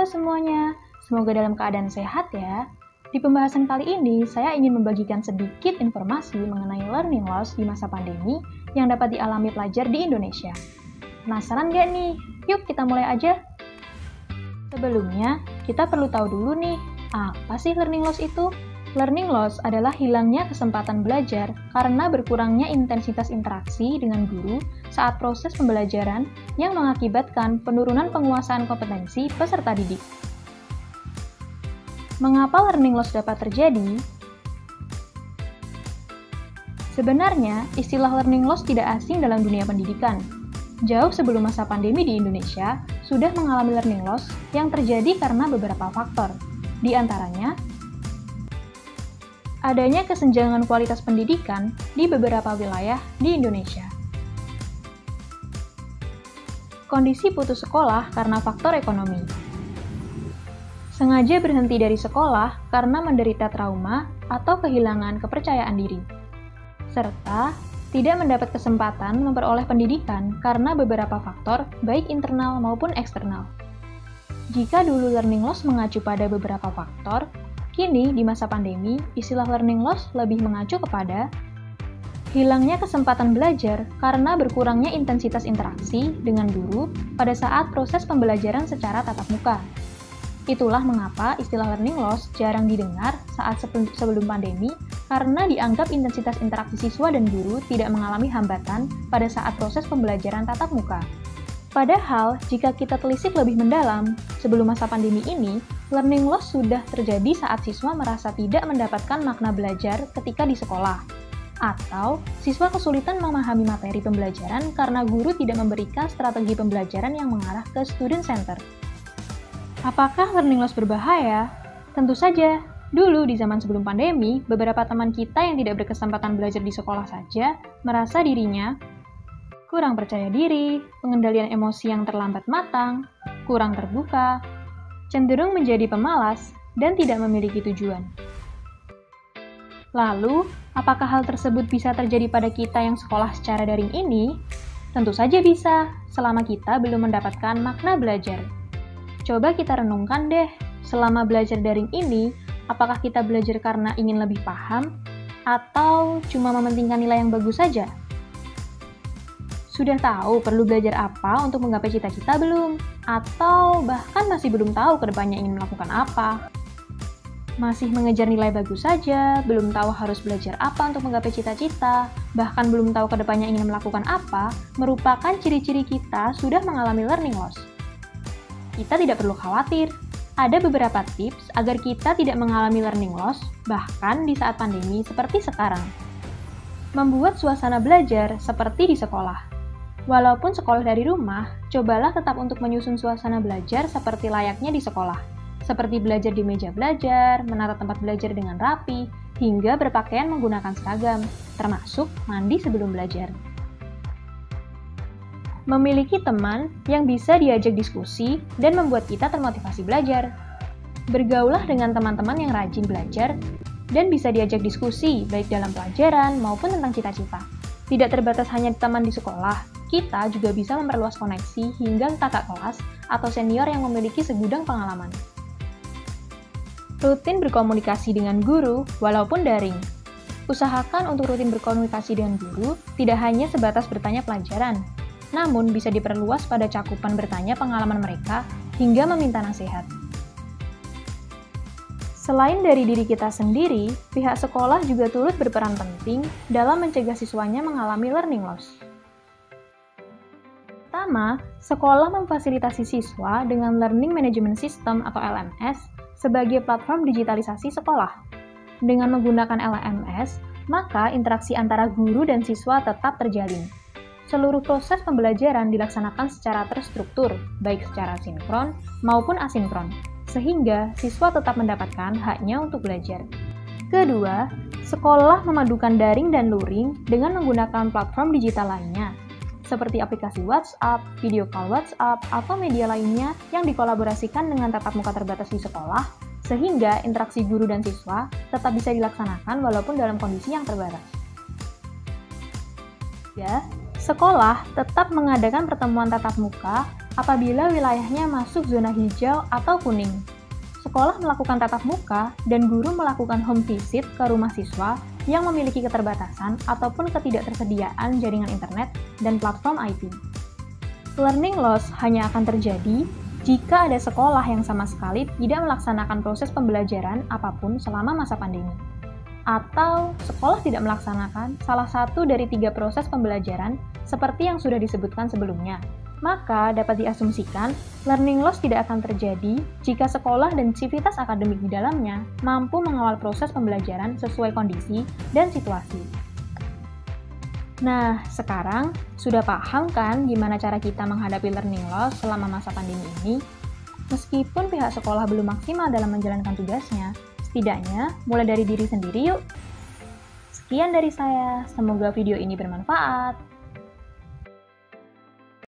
Halo semuanya, semoga dalam keadaan sehat ya. Di pembahasan kali ini, saya ingin membagikan sedikit informasi mengenai learning loss di masa pandemi yang dapat dialami pelajar di Indonesia. Penasaran nggak nih? Yuk kita mulai aja. Sebelumnya, kita perlu tahu dulu nih, apa sih learning loss itu? Learning loss adalah hilangnya kesempatan belajar karena berkurangnya intensitas interaksi dengan guru saat proses pembelajaran yang mengakibatkan penurunan penguasaan kompetensi peserta didik. Mengapa learning loss dapat terjadi? Sebenarnya, istilah learning loss tidak asing dalam dunia pendidikan. Jauh sebelum masa pandemi di Indonesia, sudah mengalami learning loss yang terjadi karena beberapa faktor. Di antaranya, adanya kesenjangan kualitas pendidikan di beberapa wilayah di Indonesia. Kondisi putus sekolah karena faktor ekonomi. Sengaja berhenti dari sekolah karena menderita trauma atau kehilangan kepercayaan diri. Serta tidak mendapat kesempatan memperoleh pendidikan karena beberapa faktor baik internal maupun eksternal. Jika dulu learning loss mengacu pada beberapa faktor, kini, di masa pandemi, istilah learning loss lebih mengacu kepada hilangnya kesempatan belajar karena berkurangnya intensitas interaksi dengan guru pada saat proses pembelajaran secara tatap muka. Itulah mengapa istilah learning loss jarang didengar saat sebelum pandemi karena dianggap intensitas interaksi siswa dan guru tidak mengalami hambatan pada saat proses pembelajaran tatap muka. Padahal, jika kita telisik lebih mendalam, sebelum masa pandemi ini, learning loss sudah terjadi saat siswa merasa tidak mendapatkan makna belajar ketika di sekolah. Atau, siswa kesulitan memahami materi pembelajaran karena guru tidak memberikan strategi pembelajaran yang mengarah ke student center. Apakah learning loss berbahaya? Tentu saja. Dulu, di zaman sebelum pandemi, beberapa teman kita yang tidak berkesempatan belajar di sekolah saja merasa dirinya kurang percaya diri, pengendalian emosi yang terlambat matang, kurang terbuka, cenderung menjadi pemalas, dan tidak memiliki tujuan. Lalu, apakah hal tersebut bisa terjadi pada kita yang sekolah secara daring ini? Tentu saja bisa, selama kita belum mendapatkan makna belajar. Coba kita renungkan deh, selama belajar daring ini, apakah kita belajar karena ingin lebih paham, atau cuma mementingkan nilai yang bagus saja? Sudah tahu perlu belajar apa untuk menggapai cita-cita belum? Atau bahkan masih belum tahu ke depannya ingin melakukan apa? Masih mengejar nilai bagus saja, belum tahu harus belajar apa untuk menggapai cita-cita, bahkan belum tahu ke depannya ingin melakukan apa, merupakan ciri-ciri kita sudah mengalami learning loss. Kita tidak perlu khawatir, ada beberapa tips agar kita tidak mengalami learning loss, bahkan di saat pandemi seperti sekarang. Membuat suasana belajar seperti di sekolah. Walaupun sekolah dari rumah, cobalah tetap untuk menyusun suasana belajar seperti layaknya di sekolah. Seperti belajar di meja belajar, menata tempat belajar dengan rapi, hingga berpakaian menggunakan seragam, termasuk mandi sebelum belajar. Memiliki teman yang bisa diajak diskusi dan membuat kita termotivasi belajar. Bergaulah dengan teman-teman yang rajin belajar dan bisa diajak diskusi baik dalam pelajaran maupun tentang cita-cita. Tidak terbatas hanya teman di sekolah, kita juga bisa memperluas koneksi hingga kakak kelas atau senior yang memiliki segudang pengalaman. Rutin berkomunikasi dengan guru walaupun daring. Usahakan untuk rutin berkomunikasi dengan guru tidak hanya sebatas bertanya pelajaran, namun bisa diperluas pada cakupan bertanya pengalaman mereka hingga meminta nasihat. Selain dari diri kita sendiri, pihak sekolah juga turut berperan penting dalam mencegah siswanya mengalami learning loss. Pertama, sekolah memfasilitasi siswa dengan Learning Management System atau LMS sebagai platform digitalisasi sekolah. Dengan menggunakan LMS, maka interaksi antara guru dan siswa tetap terjalin. Seluruh proses pembelajaran dilaksanakan secara terstruktur, baik secara sinkron maupun asinkron, sehingga siswa tetap mendapatkan haknya untuk belajar. Kedua, sekolah memadukan daring dan luring dengan menggunakan platform digital lainnya, seperti aplikasi WhatsApp, video call WhatsApp, atau media lainnya yang dikolaborasikan dengan tatap muka terbatas di sekolah, sehingga interaksi guru dan siswa tetap bisa dilaksanakan walaupun dalam kondisi yang terbatas. Ya, sekolah tetap mengadakan pertemuan tatap muka apabila wilayahnya masuk zona hijau atau kuning. Sekolah melakukan tatap muka dan guru melakukan home visit ke rumah siswa yang memiliki keterbatasan ataupun ketidaktersediaan jaringan internet dan platform IT. Learning loss hanya akan terjadi jika ada sekolah yang sama sekali tidak melaksanakan proses pembelajaran apapun selama masa pandemi, atau sekolah tidak melaksanakan salah satu dari 3 proses pembelajaran seperti yang sudah disebutkan sebelumnya. Maka dapat diasumsikan, learning loss tidak akan terjadi jika sekolah dan sivitas akademik di dalamnya mampu mengawal proses pembelajaran sesuai kondisi dan situasi. Nah, sekarang sudah paham kan gimana cara kita menghadapi learning loss selama masa pandemi ini? Meskipun pihak sekolah belum maksimal dalam menjalankan tugasnya, setidaknya mulai dari diri sendiri yuk. Sekian dari saya, semoga video ini bermanfaat.